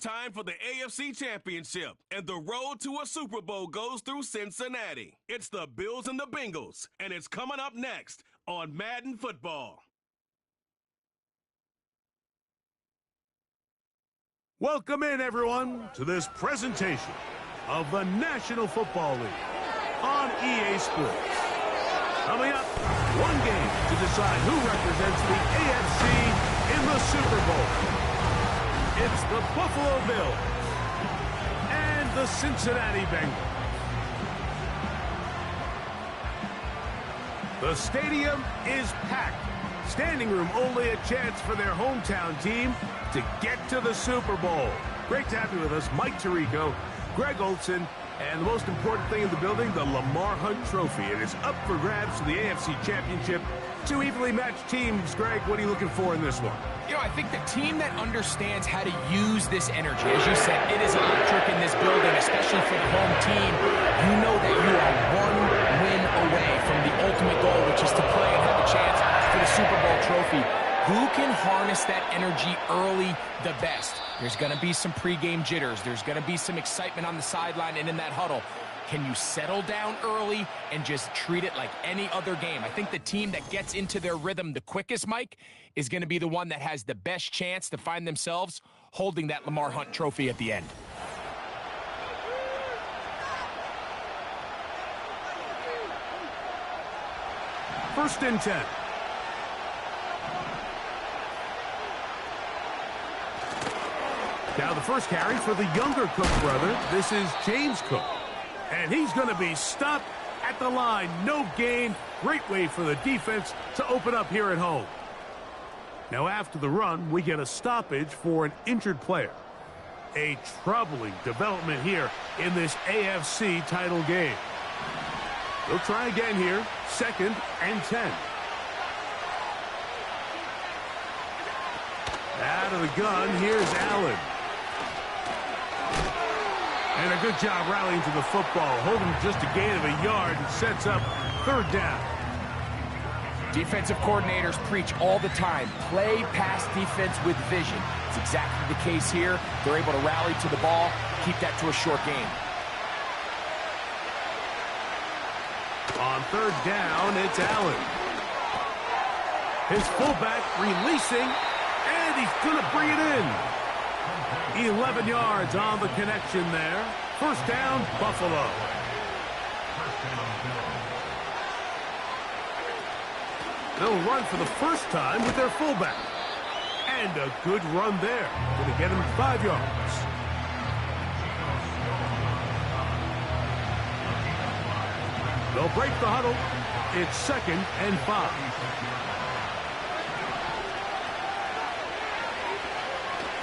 time for the AFC Championship, and the road to a Super Bowl goes through Cincinnati. It's the Bills and the Bengals, and it's coming up next on Madden Football. Welcome in, everyone, to this presentation of the National Football League on EA Sports. Coming up, one game to decide who represents the AFC in the Super Bowl. It's the Buffalo Bills and the Cincinnati Bengals. The stadium is packed. Standing room only a chance for their hometown team to get to the Super Bowl. Great to have you with us, Mike Tirico, Greg Olson, and the most important thing in the building, the Lamar Hunt Trophy. It is up for grabs for the AFC Championship. Two evenly matched teams. Greg, what are you looking for in this one? You know, I think the team that understands how to use this energy, as you said, it is electric in this building, especially for the home team. You know that you are one win away from the ultimate goal, which is to play and have a chance for the Super Bowl trophy. Who can harness that energy early the best? There's going to be some pregame jitters. There's going to be some excitement on the sideline and in that huddle. Can you settle down early and just treat it like any other game? I think the team that gets into their rhythm the quickest, Mike, is going to be the one that has the best chance to find themselves holding that Lamar Hunt Trophy at the end. First and 10. Now the first carry for the younger Cook brother. This is James Cook. And he's going to be stopped at the line. No gain. Great way for the defense to open up here at home. Now after the run, we get a stoppage for an injured player. A troubling development here in this AFC title game. We'll try again here. Second and 10. Out of the gun, here's Allen. And a good job rallying to the football. Holding just a gain of a yard and sets up third down. Defensive coordinators preach all the time, play pass defense with vision. It's exactly the case here. They're able to rally to the ball, keep that to a short game. On third down, it's Allen. His fullback releasing, and he's going to bring it in. 11 yards on the connection there. First down, Buffalo. They'll run for the first time with their fullback. And a good run there. Going to get him 5 yards. They'll break the huddle. It's second and 5.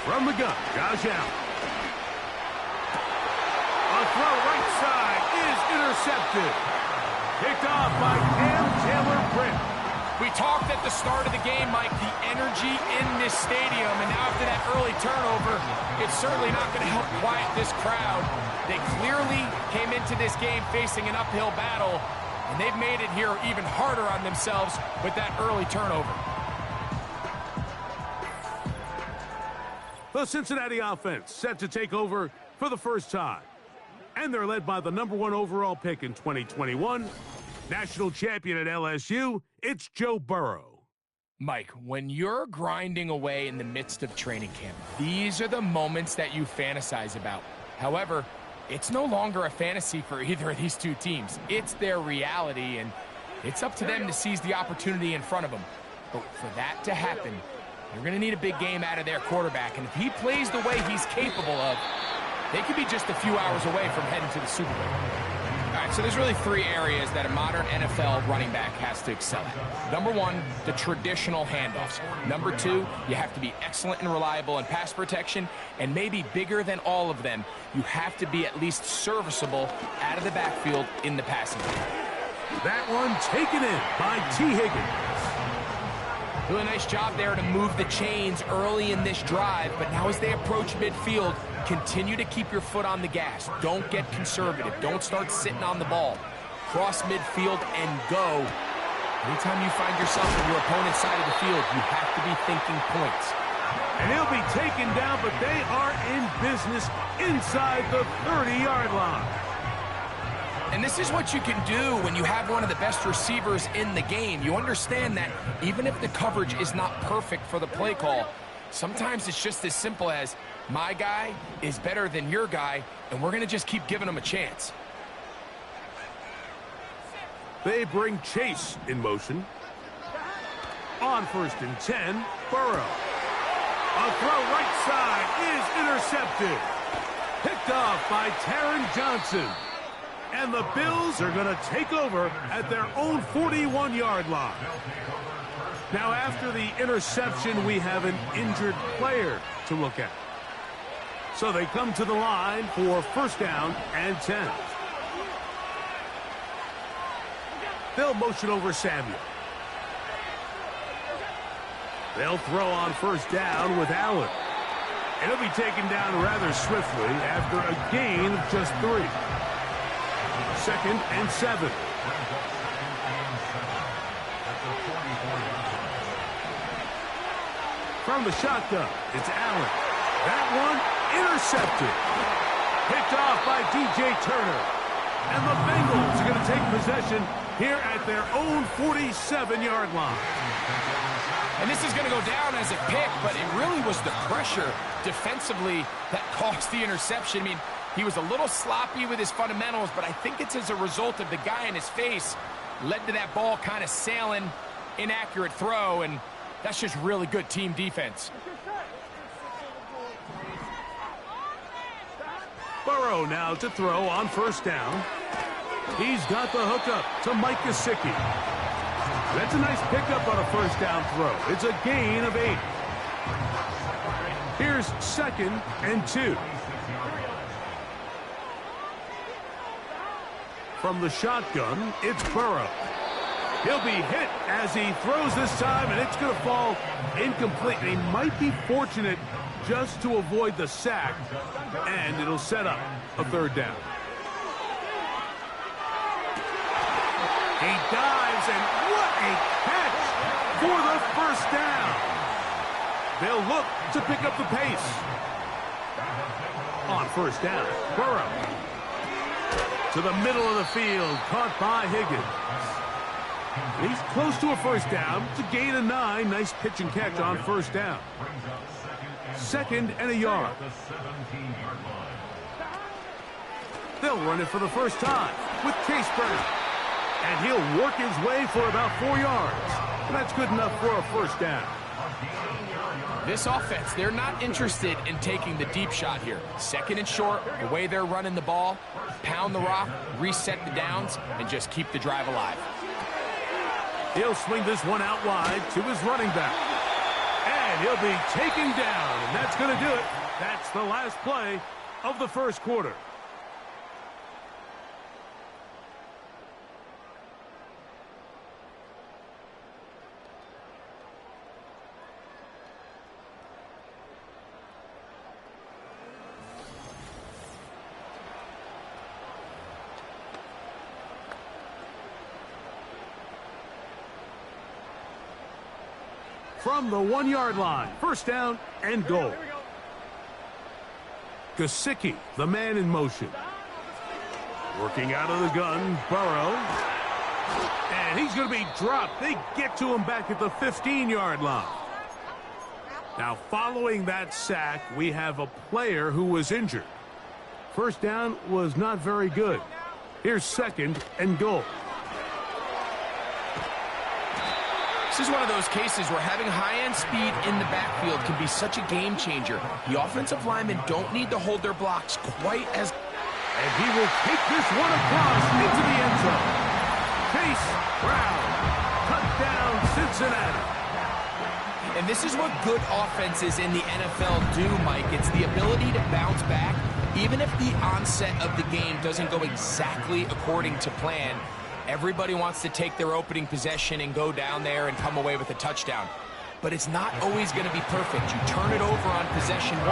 From the gun, Josh Allen. A throw right side is intercepted. Picked off by Cam Taylor-Britt. We talked at the start of the game, Mike, the energy in this stadium, and now after that early turnover, it's certainly not going to help quiet this crowd. They clearly came into this game facing an uphill battle, and they've made it here even harder on themselves with that early turnover. The Cincinnati offense set to take over for the first time. And they're led by the #1 overall pick in 2021. National champion at LSU, it's Joe Burrow. Mike, when you're grinding away in the midst of training camp, these are the moments that you fantasize about. However, it's no longer a fantasy for either of these two teams. It's their reality, and it's up to them to seize the opportunity in front of them. But for that to happen, you're going to need a big game out of their quarterback, and if he plays the way he's capable of, they could be just a few hours away from heading to the Super Bowl. All right, so there's really 3 areas that a modern NFL running back has to excel at. Number 1, the traditional handoffs. Number 2, you have to be excellent and reliable in pass protection, and maybe bigger than all of them, you have to be at least serviceable out of the backfield in the passing game. That one taken in by T. Higgins. Doing a nice job there to move the chains early in this drive, but now as they approach midfield, continue to keep your foot on the gas. Don't get conservative. Don't start sitting on the ball. Cross midfield and go. Anytime you find yourself on your opponent's side of the field, you have to be thinking points. And he'll be taken down, but they are in business inside the 30-yard line. And this is what you can do when you have one of the best receivers in the game. You understand that even if the coverage is not perfect for the play call, sometimes it's just as simple as my guy is better than your guy, and we're going to just keep giving him a chance. They bring Chase in motion. On 1st and 10, Burrow. A throw right side is intercepted. Picked off by Taron Johnson. And the Bills are going to take over at their own 41-yard line. Now, after the interception, we have an injured player to look at. So they come to the line for 1st down and 10. They'll motion over Samuel. They'll throw on 1st down with Allen. And he'll be taken down rather swiftly after a gain of just 3. 2nd and 7. From the shotgun, it's Allen. That one intercepted. Picked off by DJ Turner. And the Bengals are going to take possession here at their own 47-yard line. And this is going to go down as a pick, but it really was the pressure defensively that caused the interception. I mean, he was a little sloppy with his fundamentals, but I think it's as a result of the guy in his face led to that ball kind of sailing, inaccurate throw, and that's just really good team defense. Burrow now to throw on 1st down. He's got the hookup to Mike Gesicki. That's a nice pickup on a 1st down throw. It's a gain of 8. Here's 2nd and 2. From the shotgun, it's Burrow. He'll be hit as he throws this time, and it's going to fall incomplete. He might be fortunate just to avoid the sack, and it'll set up a 3rd down. He dives, and what a catch for the 1st down. They'll look to pick up the pace. On 1st down, Burrow. To the middle of the field, caught by Higgins. He's close to a 1st down. It's a gain of 9. Nice pitch and catch on 1st down. 2nd and a yard. They'll run it for the first time with Chase Brown. And he'll work his way for about 4 yards. And that's good enough for a 1st down. This offense, they're not interested in taking the deep shot here. 2nd and short, the way they're running the ball, pound the rock, reset the downs, and just keep the drive alive. He'll swing this one out wide to his running back. And he'll be taken down, and that's going to do it. That's the last play of the 1st quarter. From the 1-yard line, 1st down and goal. Gesicki, the man in motion. Working out of the gun, Burrow. And he's going to be dropped. They get to him back at the 15-yard line. Now, following that sack, we have a player who was injured. 1st down was not very good. Here's 2nd and goal. This is one of those cases where having high-end speed in the backfield can be such a game changer. The offensive linemen don't need to hold their blocks quite as... And he will take this one across into the end zone. Chase Brown, touchdown Cincinnati. And this is what good offenses in the NFL do, Mike. It's the ability to bounce back, even if the onset of the game doesn't go exactly according to plan. Everybody wants to take their opening possession and go down there and come away with a touchdown. But it's not always going to be perfect. You turn it over on possession 1.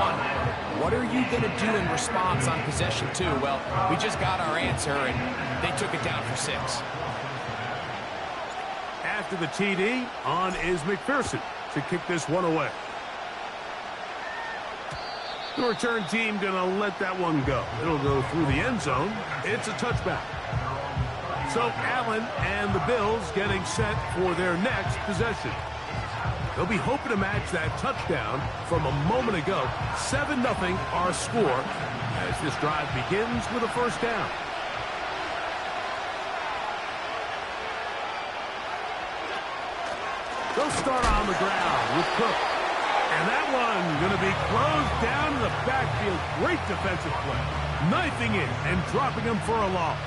What are you going to do in response on possession 2? Well, we just got our answer, and they took it down for 6. After the TD, on is McPherson to kick this one away. The return team going to let that one go. It'll go through the end zone. It's a touchback. So Allen and the Bills getting set for their next possession. They'll be hoping to match that touchdown from a moment ago. 7-0 our score as this drive begins with a first down. They'll start on the ground with Cook. And that one going to be closed down in the backfield. Great defensive play. Knifing in and dropping him for a loss.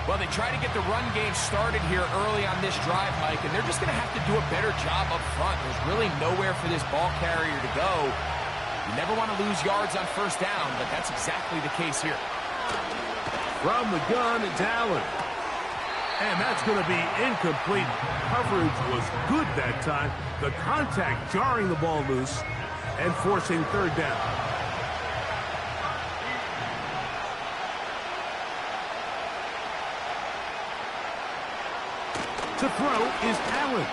Well, they try to get the run game started here early on this drive, Mike, and they're just going to have to do a better job up front. There's really nowhere for this ball carrier to go. You never want to lose yards on first down, but that's exactly the case here. From the gun, it's Allen. And that's going to be incomplete. Coverage was good that time. The contact jarring the ball loose and forcing third down. To throw is Allen.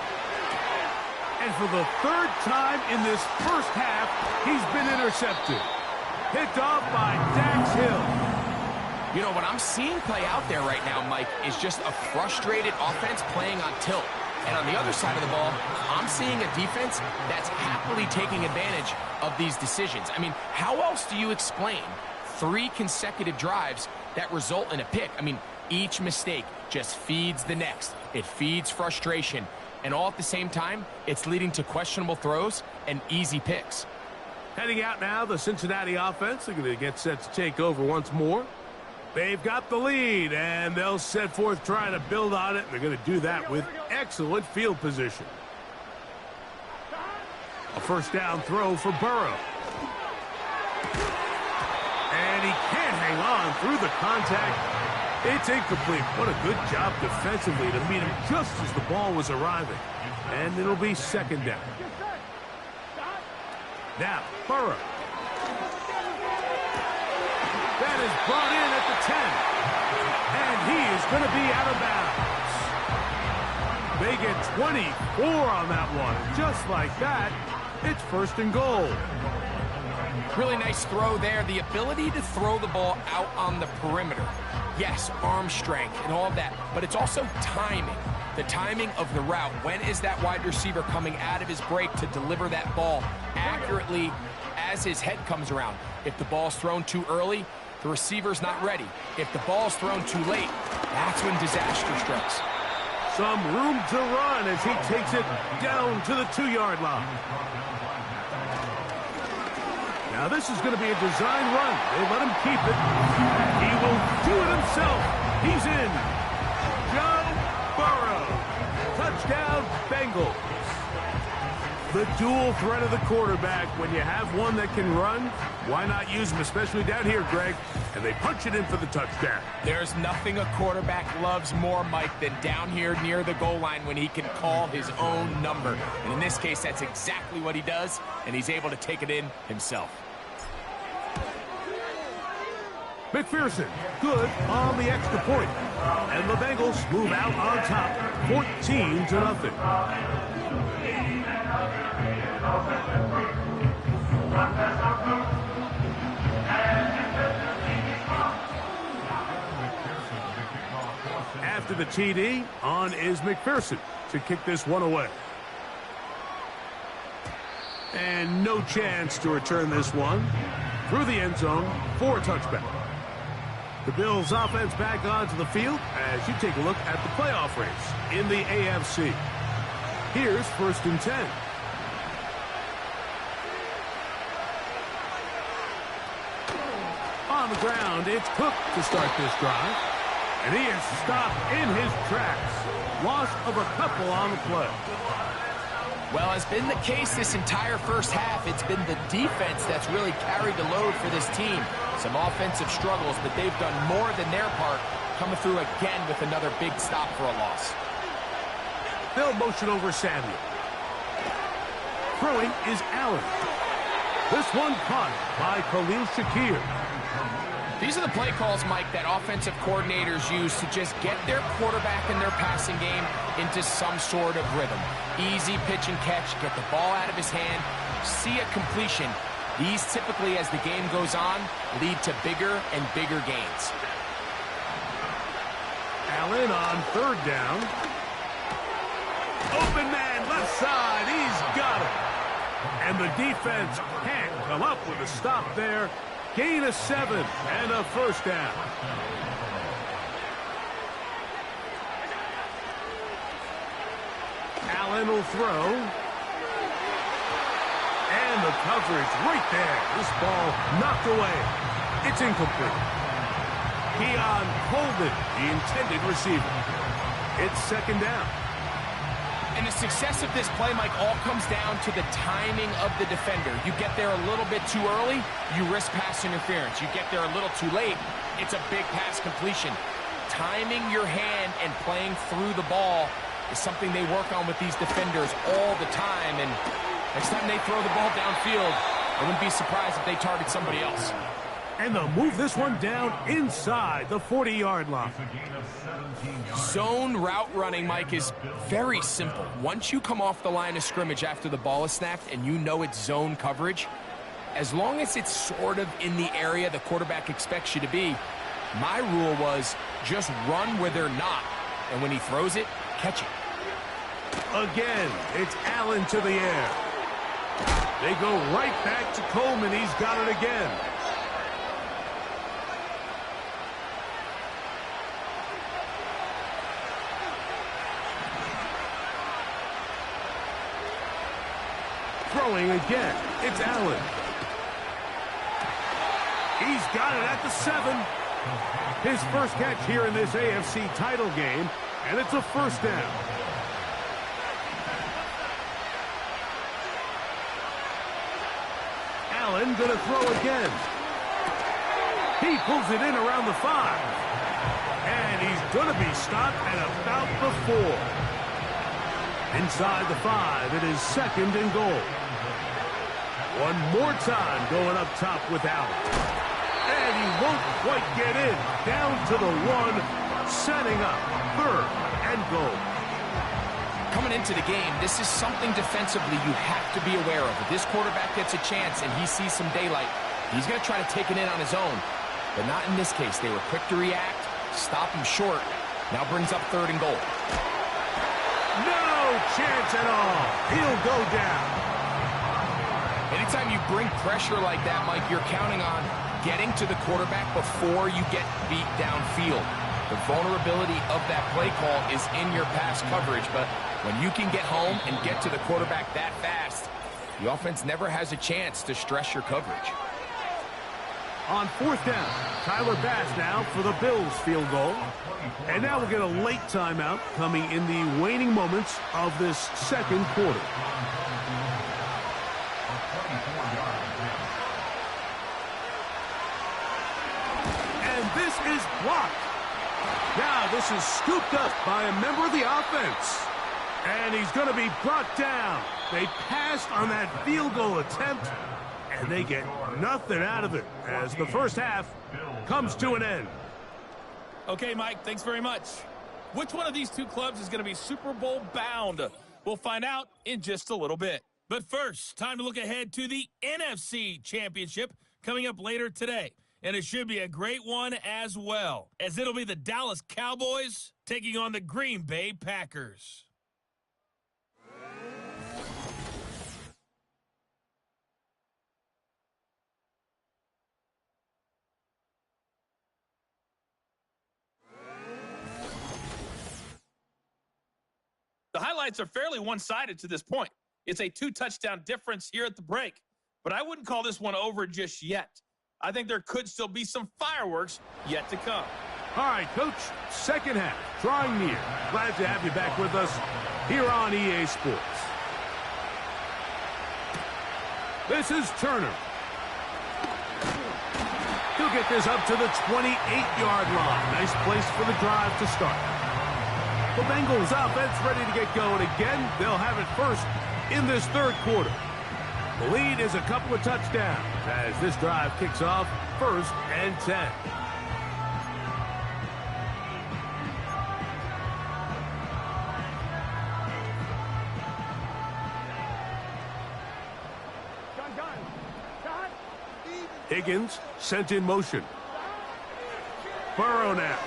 And for the third time in this first half, he's been intercepted. Picked off by Dax Hill. You know, what I'm seeing play out there right now, Mike, is just a frustrated offense playing on tilt. And on the other side of the ball, I'm seeing a defense that's happily taking advantage of these decisions. I mean, how else do you explain 3 consecutive drives that result in a pick? I mean, each mistake just feeds the next. It feeds frustration. And all at the same time, it's leading to questionable throws and easy picks. Heading out now, the Cincinnati offense. They're going to get set to take over once more. They've got the lead, and they'll set forth trying to build on it. They're going to do that with excellent field position. A first down throw for Burrow. And he can't hang on through the contact. It's incomplete. What a good job defensively to meet him just as the ball was arriving. And it'll be second down. Now, Burrow. That is brought in at the 10. And he is going to be out of bounds. They get 24 on that one. Just like that, it's first and goal. Really nice throw there. The ability to throw the ball out on the perimeter. Yes, arm strength and all of that, but it's also timing. The timing of the route. When is that wide receiver coming out of his break to deliver that ball accurately as his head comes around? If the ball's thrown too early, the receiver's not ready. If the ball's thrown too late, that's when disaster strikes. Some room to run as he takes it down to the 2-yard line. Now this is going to be a design run. They let him keep it. He will do it himself. He's in. Joe Burrow. Touchdown, Bengals. The dual threat of the quarterback. When you have one that can run, why not use him, especially down here, Greg? And they punch it in for the touchdown. There's nothing a quarterback loves more, Mike, than down here near the goal line when he can call his own number. And in this case, that's exactly what he does, and he's able to take it in himself. McPherson, good on the extra point. And the Bengals move out on top, 14-0. After the TD, on is McPherson to kick this one away. And no chance to return this one through the end zone for a touchback. The Bills offense back onto the field as you take a look at the playoff race in the AFC. Here's first and 10. On the ground, it's Cook to start this drive. And he is stopped in his tracks. Loss of a couple on the play. Well, as been the case this entire first half, it's been the defense that's really carried the load for this team. Some offensive struggles, but they've done more than their part, coming through again with another big stop for a loss. They'll motion over Samuel. Throwing is Allen. This one caught by Khalil Shakir. These are the play calls, Mike, that offensive coordinators use to just get their quarterback and their passing game into some sort of rhythm. Easy pitch and catch, get the ball out of his hand, see a completion, These typically, as the game goes on, lead to bigger and bigger gains. Allen on third down. Open man, left side. He's got it. And the defense can't come up with a stop there. Gain of 7 and a first down. Allen will throw. And the coverage right there. This ball knocked away. It's incomplete. Keon Holden, the intended receiver. It's second down. And the success of this play, Mike, all comes down to the timing of the defender. You get there a little bit too early, you risk pass interference. You get there a little too late, it's a big pass completion. Timing your hand and playing through the ball is something they work on with these defenders all the time. And next time they throw the ball downfield, I wouldn't be surprised if they target somebody else. And they'll move this one down inside the 40-yard line. Zone route running, Mike, is very simple. Once you come off the line of scrimmage after the ball is snapped and you know it's zone coverage, as long as it's sort of in the area the quarterback expects you to be, my rule was just run where they're not. And when he throws it, catch it. Again, it's Allen to the air. They go right back to Coleman. He's got it again. Throwing again, it's Allen. He's got it at the 7. His first catch here in this AFC title game, and it's a first down. Allen gonna throw again. He pulls it in around the 5. And he's gonna be stopped at about the 4. Inside the 5, it is second and goal. One more time going up top with Allen. And he won't quite get in. Down to the 1, setting up third and goal. Coming into the game, this is something defensively you have to be aware of. If this quarterback gets a chance and he sees some daylight, he's going to try to take it in on his own. But not in this case. They were quick to react, stop him short. Now brings up third and goal. No chance at all. He'll go down. Anytime you bring pressure like that, Mike, you're counting on getting to the quarterback before you get beat downfield. The vulnerability of that play call is in your pass coverage, but when you can get home and get to the quarterback that fast, the offense never has a chance to stress your coverage. On fourth down, Tyler Bass now for the Bills field goal. And now we'll get a late timeout coming in the waning moments of this second quarter. And this is blocked. Now this is scooped up by a member of the offense. And he's going to be brought down. They passed on that field goal attempt, and they get nothing out of it as the first half comes to an end. Okay, Mike, thanks very much. Which one of these two clubs is going to be Super Bowl bound? We'll find out in just a little bit. But first, time to look ahead to the NFC Championship coming up later today. And it should be a great one as well, as it'll be the Dallas Cowboys taking on the Green Bay Packers. The highlights are fairly one-sided to this point. It's a 2-touchdown difference here at the break. But I wouldn't call this one over just yet. I think there could still be some fireworks yet to come. All right, Coach, second half, drawing near. Glad to have you back with us here on EA Sports. This is Turner. He'll get this up to the 28-yard line. Nice place for the drive to start. The Bengals offense ready to get going again. They'll have it first in this third quarter. The lead is a couple of touchdowns as this drive kicks off first and 10. Higgins sent in motion. Burrow now.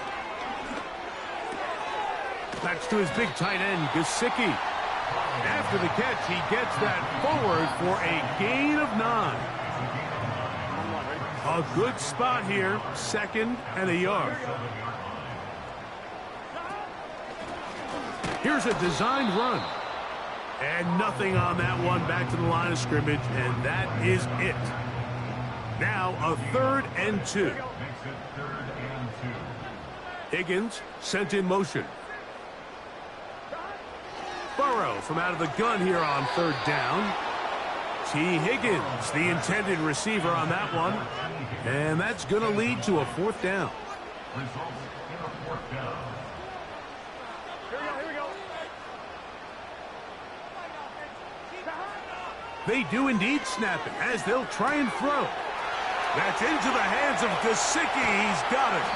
That's to his big tight end, Gesicki. After the catch, he gets that forward for a gain of 9. A good spot here, 2nd and a yard. Here's a designed run. And nothing on that one, back to the line of scrimmage, and that is it. Now a 3rd and 2. Higgins sent in motion. Burrow from out of the gun here on 3rd down. T. Higgins, the intended receiver on that one. And that's going to lead to a 4th down. They do indeed snap it as they'll try and throw. That's into the hands of Gesicki. He's got it.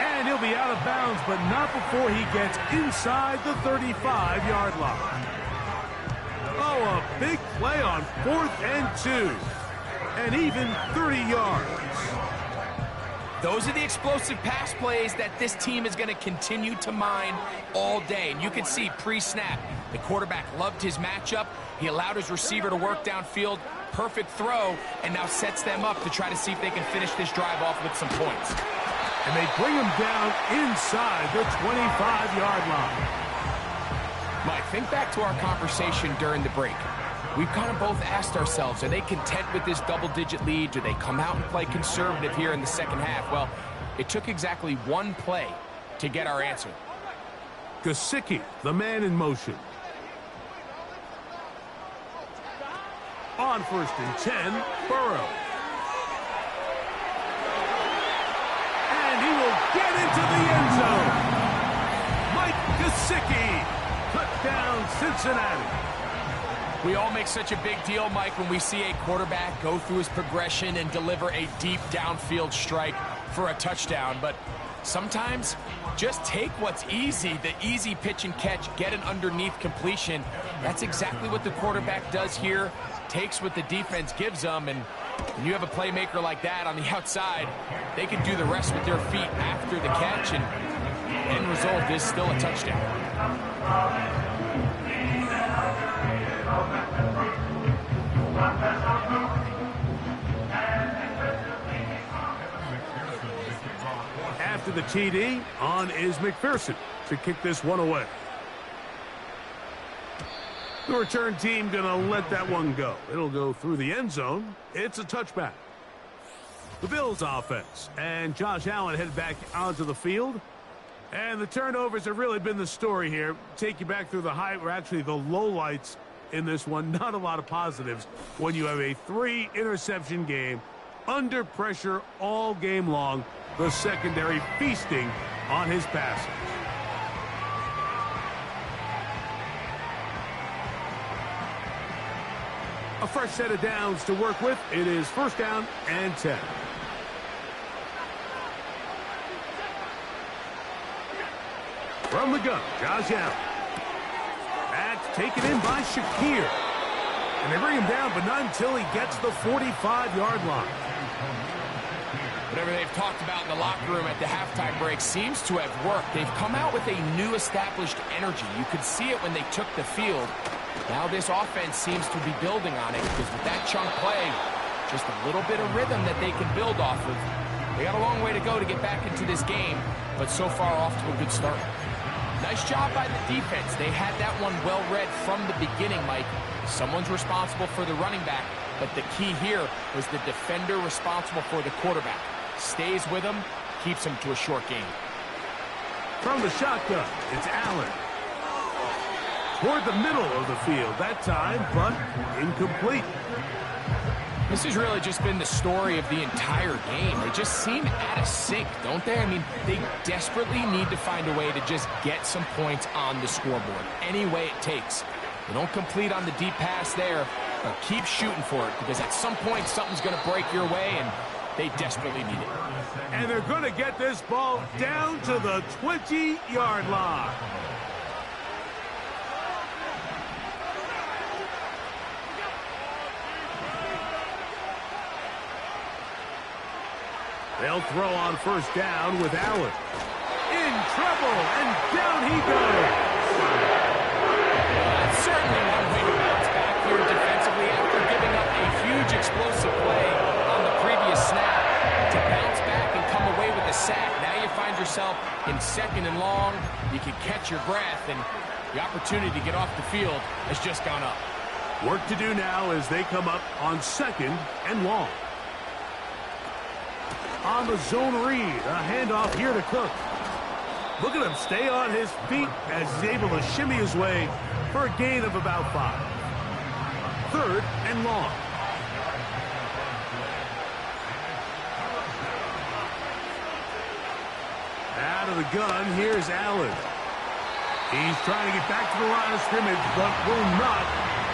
And he'll be out of bounds, but not before he gets inside the 35-yard line. Oh, a big play on 4th and 2. And even 30 yards. Those are the explosive pass plays that this team is going to continue to mine all day. And you can see pre-snap, the quarterback loved his matchup. He allowed his receiver to work downfield. Perfect throw, and now sets them up to try to see if they can finish this drive off with some points. And they bring him down inside the 25-yard line. Mike, think back to our conversation during the break. We've kind of both asked ourselves, are they content with this double-digit lead? Do they come out and play conservative here in the second half? Well, it took exactly one play to get our answer. Gesicki, the man in motion. On 1st and 10, Burrow. And he will get into the end zone. Mike Gesicki, touchdown Cincinnati. We all make such a big deal, Mike, when we see a quarterback go through his progression and deliver a deep downfield strike for a touchdown. But sometimes just take what's easy, the easy pitch and catch, get an underneath completion. That's exactly what the quarterback does here. Takes what the defense gives them, and when you have a playmaker like that on the outside, they can do the rest with their feet after the catch, and end result is still a touchdown. After the TD, on is McPherson to kick this one away. The return team going to let that one go. It'll go through the end zone. It's a touchback. The Bills offense and Josh Allen head back onto the field. And the turnovers have really been the story here. Take you back through the actually the lowlights in this one. Not a lot of positives when you have a 3-interception game under pressure all game long. The secondary feasting on his passes. A fresh set of downs to work with. It is 1st down and 10. From the gun, Josh Allen. That's taken in by Shakir. And they bring him down, but not until he gets the 45-yard line. Whatever they've talked about in the locker room at the halftime break seems to have worked. They've come out with a new established energy. You could see it when they took the field. Now this offense seems to be building on it because with that chunk play, just a little bit of rhythm that they can build off of. They got a long way to go to get back into this game, but so far off to a good start. Nice job by the defense. They had that one well read from the beginning, Mike. Someone's responsible for the running back, but the key here was the defender responsible for the quarterback. Stays with him, keeps him to a short game. From the shotgun, it's Allen. Toward the middle of the field that time, but incomplete. This has really just been the story of the entire game. They just seem out of sync, don't they? I mean, they desperately need to find a way to just get some points on the scoreboard, any way it takes. They don't complete on the deep pass there, but keep shooting for it, because at some point something's going to break your way, and they desperately need it. And they're going to get this ball down to the 20-yard line. They'll throw on first down with Allen. In trouble, and down he goes. That's certainly one way to bounce back here defensively after giving up a huge explosive play on the previous snap. To bounce back and come away with a sack. Now you find yourself in 2nd and long. You can catch your breath, and the opportunity to get off the field has just gone up. Work to do now as they come up on 2nd and long. On the zone read, a handoff here to Cook. Look at him stay on his feet as he's able to shimmy his way for a gain of about 5. 3rd and long. Out of the gun, here's Allen. He's trying to get back to the line of scrimmage, but will not,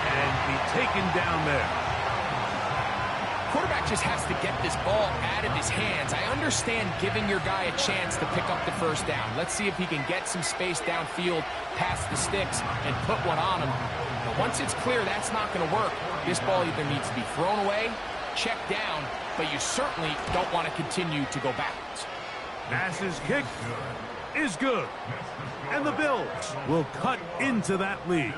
and be taken down there. Quarterback just has to get this ball out of his hands. I understand giving your guy a chance to pick up the first down. Let's see if he can get some space downfield past the sticks and put one on him. But once it's clear that's not going to work, this ball either needs to be thrown away, checked down, but you certainly don't want to continue to go backwards. Pass's kick is good. And the Bills will cut into that lead.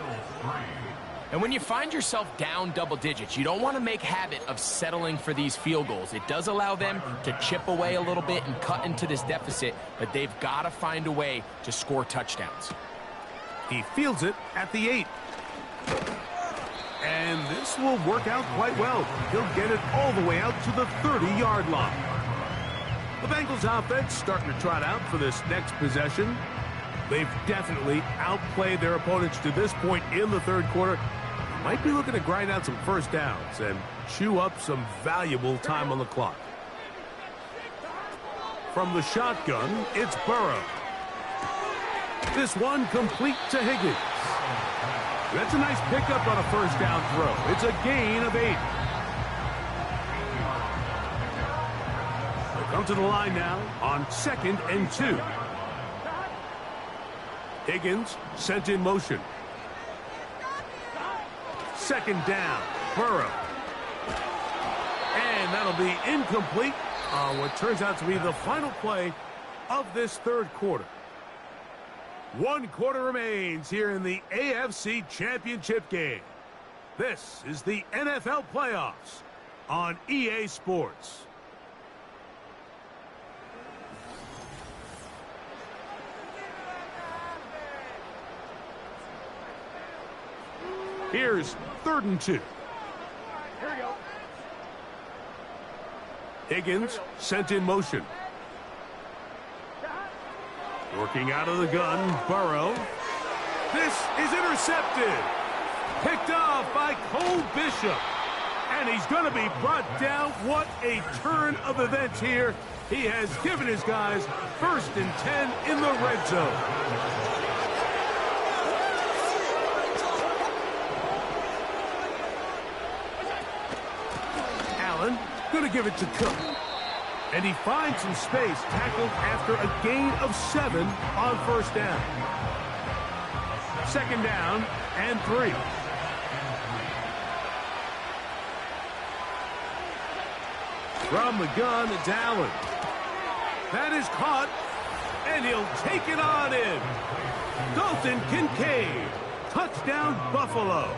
And when you find yourself down double digits, you don't want to make habit of settling for these field goals. It does allow them to chip away a little bit and cut into this deficit, but they've got to find a way to score touchdowns. He fields it at the 8. And this will work out quite well. He'll get it all the way out to the 30-yard line. The Bengals offense starting to trot out for this next possession. They've definitely outplayed their opponents to this point in the 3rd quarter. Might be looking to grind out some first downs and chew up some valuable time on the clock. From the shotgun, it's Burrow. This one complete to Higgins. That's a nice pickup on a first down throw. It's a gain of 8. Come to the line now on 2nd and 2. Higgins sent in motion. 2nd down, Burrow. And that'll be incomplete on what turns out to be the final play of this 3rd quarter. 1 quarter remains here in the AFC Championship game. This is the NFL playoffs on EA Sports. Here's 3rd and 2. Here we go. Higgins sent in motion. Working out of the gun, Burrow. This is intercepted. Picked off by Cole Bishop. And he's going to be brought down. What a turn of events here. He has given his guys 1st and 10 in the red zone. Going to give it to Cook. And he finds some space, tackled after a gain of 7 on first down. 2nd down and 3. From the gun, it's Allen. That is caught, and he'll take it on in. Dalton Kincaid. Touchdown, Buffalo.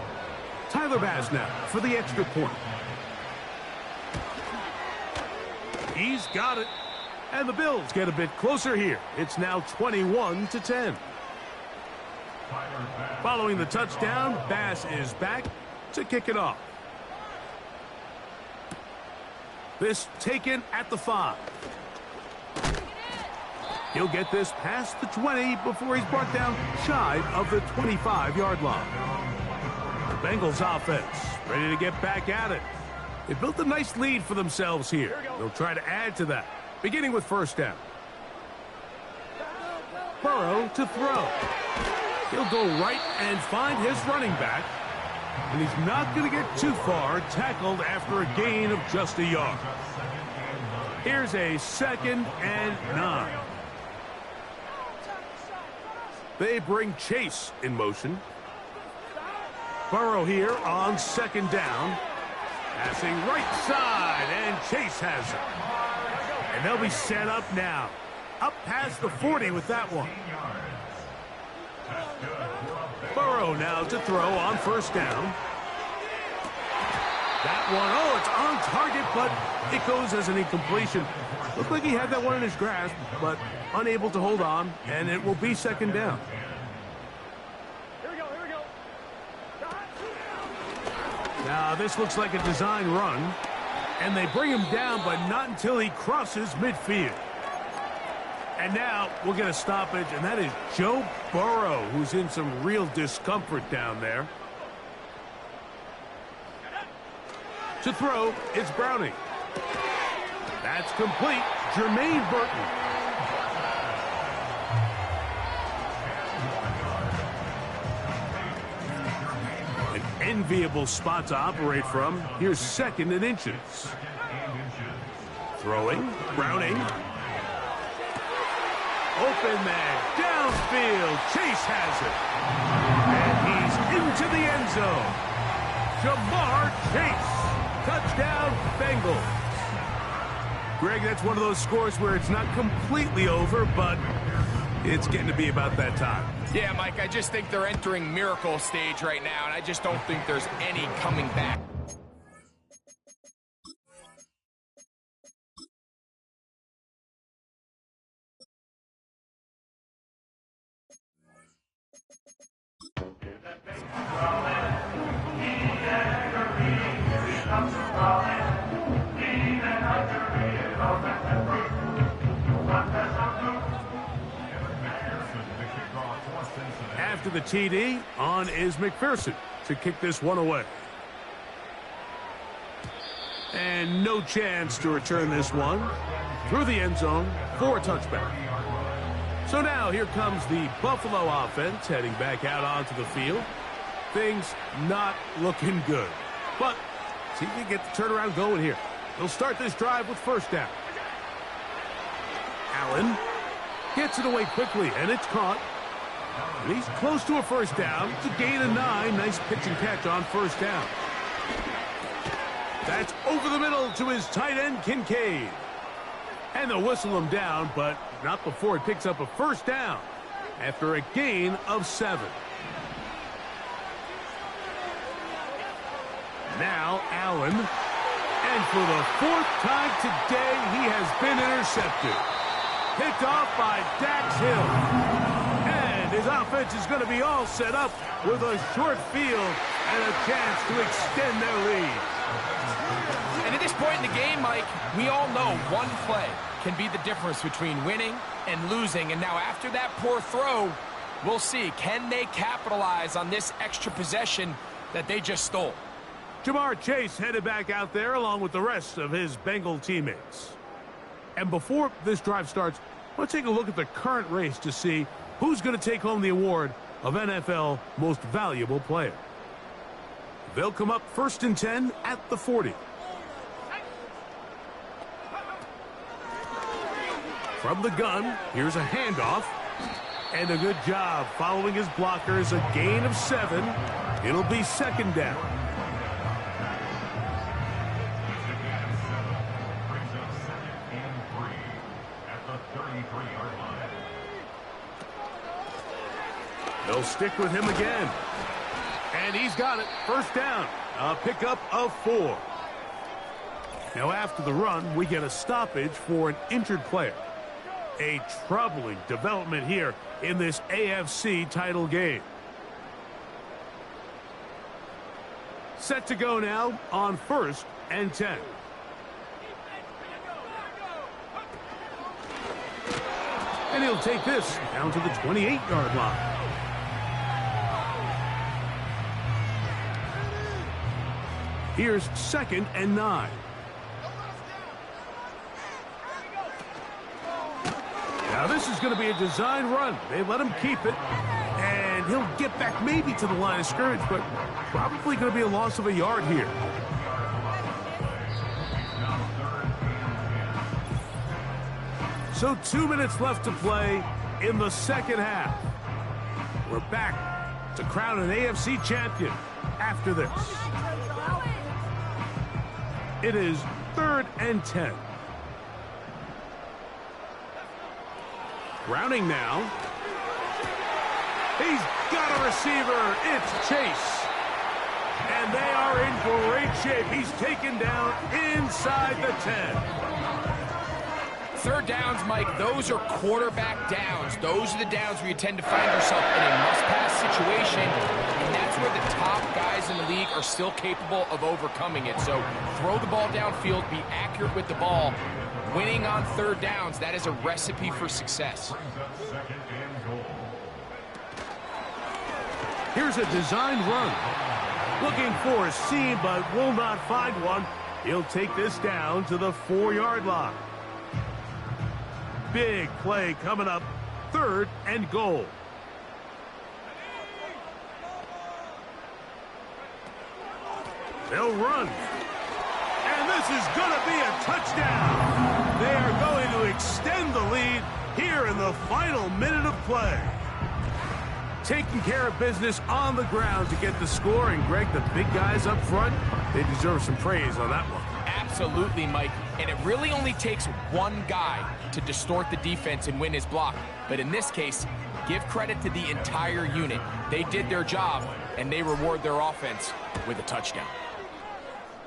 Tyler Bass now for the extra point. He's got it. And the Bills get a bit closer here. It's now 21-10. Following the touchdown, Bass is back to kick it off. This taken at the 5. He'll get this past the 20 before he's brought down shy of the 25-yard line. The Bengals offense ready to get back at it. They built a nice lead for themselves here. They'll try to add to that, beginning with first down. Burrow to throw. He'll go right and find his running back. And he's not going to get too far, tackled after a gain of just a yard. Here's a 2nd and 9. They bring Chase in motion. Burrow here on 2nd down. Passing right side, and Chase has it. And they'll be set up now. Up past the 40 with that one. Burrow now to throw on first down. That one, oh, it's on target, but it goes as an incompletion. Looked like he had that one in his grasp, but unable to hold on, and it will be second down. Here we go. Now, this looks like a design run, and they bring him down, but not until he crosses midfield. And now we'll get a stoppage, and that is Joe Burrow, who's in some real discomfort down there. To throw, it's Browning. That's complete. Jermaine Burton. An enviable spot to operate from. Here's second and inches. Throwing, Browning. Open man, downfield. Chase has it. And he's into the end zone. Jamar Chase. Touchdown, Bengals. Greg, that's one of those scores where it's not completely over, but it's getting to be about that time. Yeah, Mike, I just think they're entering miracle stage right now, and I just don't think there's any coming back. After the TD, on is McPherson to kick this one away. And no chance to return this one through the end zone for a touchback. So now here comes the Buffalo offense heading back out onto the field. Things not looking good. But see if they get the turnaround going here. They'll start this drive with first down. Allen gets it away quickly, and it's caught. And he's close to a first down. It's a gain of 9. Nice pitch and catch on first down. That's over the middle to his tight end, Kincaid. And they'll whistle him down, but not before he picks up a first down after a gain of 7. Now Allen. And for the 4th time today, he has been intercepted. Picked off by Dax Hill. His offense is going to be all set up with a short field and a chance to extend their lead. And at this point in the game, Mike, we all know one play can be the difference between winning and losing. And now after that poor throw, we'll see. Can they capitalize on this extra possession that they just stole? Jamar Chase headed back out there along with the rest of his Bengal teammates. And before this drive starts, let's take a look at the current race to see who's going to take home the award of NFL Most Valuable Player. They'll come up 1st and 10 at the 40. From the gun, here's a handoff. And a good job following his blockers, a gain of 7. It'll be second down. They'll stick with him again. And he's got it. First down. A pickup of 4. Now after the run, we get a stoppage for an injured player. A troubling development here in this AFC title game. Set to go now on 1st and 10. And he'll take this down to the 28-yard line. Here's 2nd and 9. Now this is going to be a design run. They let him keep it. And he'll get back maybe to the line of scrimmage, but probably going to be a loss of a yard here. So 2 minutes left to play in the second half. We're back to crown an AFC champion after this. It is 3rd and 10. Grounding now. He's got a receiver. It's Chase. And they are in great shape. He's taken down inside the 10. Third downs, Mike, those are quarterback downs. Those are the downs where you tend to find yourself in a must-pass situation, and that's where the top guys in the league are still capable of overcoming it. So throw the ball downfield, be accurate with the ball. Winning on third downs, that is a recipe for success. Here's a designed run. Looking for a seam, but will not find one. He'll take this down to the 4-yard line. Big play coming up, 3rd and goal. They'll run. And this is going to be a touchdown. They are going to extend the lead here in the final minute of play. Taking care of business on the ground to get the score. And, Greg, the big guys up front, they deserve some praise on that one. Absolutely, Mike. And it really only takes one guy to distort the defense and win his block. But in this case, give credit to the entire unit. They did their job, and they reward their offense with a touchdown.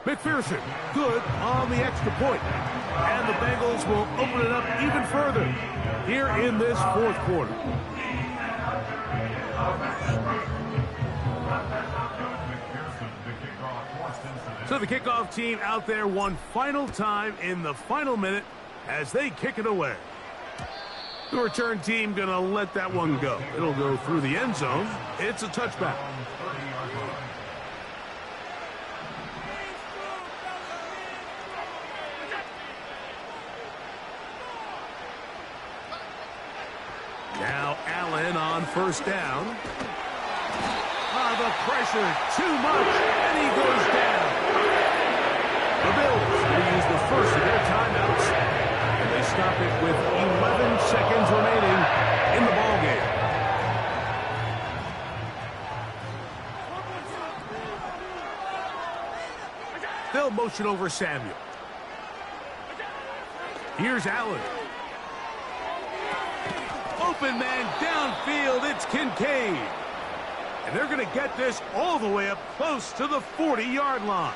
McPherson, good on the extra point. And the Bengals will open it up even further here in this 4th quarter. So the kickoff team out there one final time in the final minute as they kick it away. The return team going to let that one go. It'll go through the end zone. It's a touchback. Now Allen on 1st down. The pressure too much, and he goes down. The Bills will use the first of their timeouts, and they stop it with 11 seconds remaining in the ballgame. They'll motion over Samuel. Here's Allen. Open man downfield, it's Kincaid. And they're going to get this all the way up close to the 40-yard line.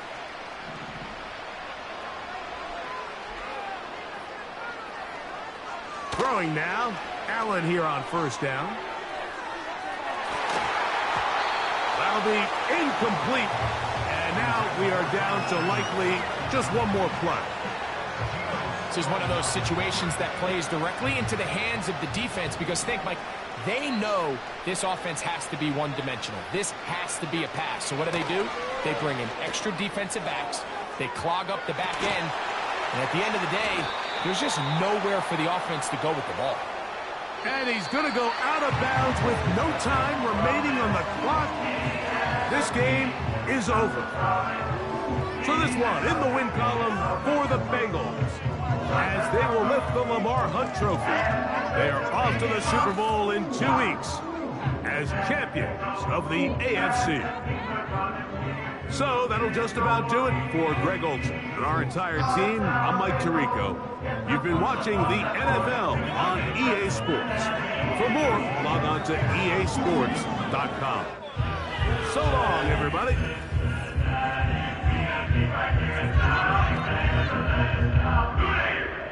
Throwing now. Allen here on 1st down. That'll be incomplete. And now we are down to likely just one more play. This is one of those situations that plays directly into the hands of the defense because think, Mike, they know this offense has to be one-dimensional. This has to be a pass. So what do? They bring in extra defensive backs. They clog up the back end. And at the end of the day, there's just nowhere for the offense to go with the ball. And he's going to go out of bounds with no time remaining on the clock. This game is over. So this one in the win column for the Bengals, as they will lift the Lamar Hunt Trophy. They are off to the Super Bowl in 2 weeks as champions of the AFC. So that'll just about do it for Greg Olson and our entire team. I'm Mike Tirico. You've been watching the NFL on EA Sports. For more, log on to easports.com. So long, everybody. Good.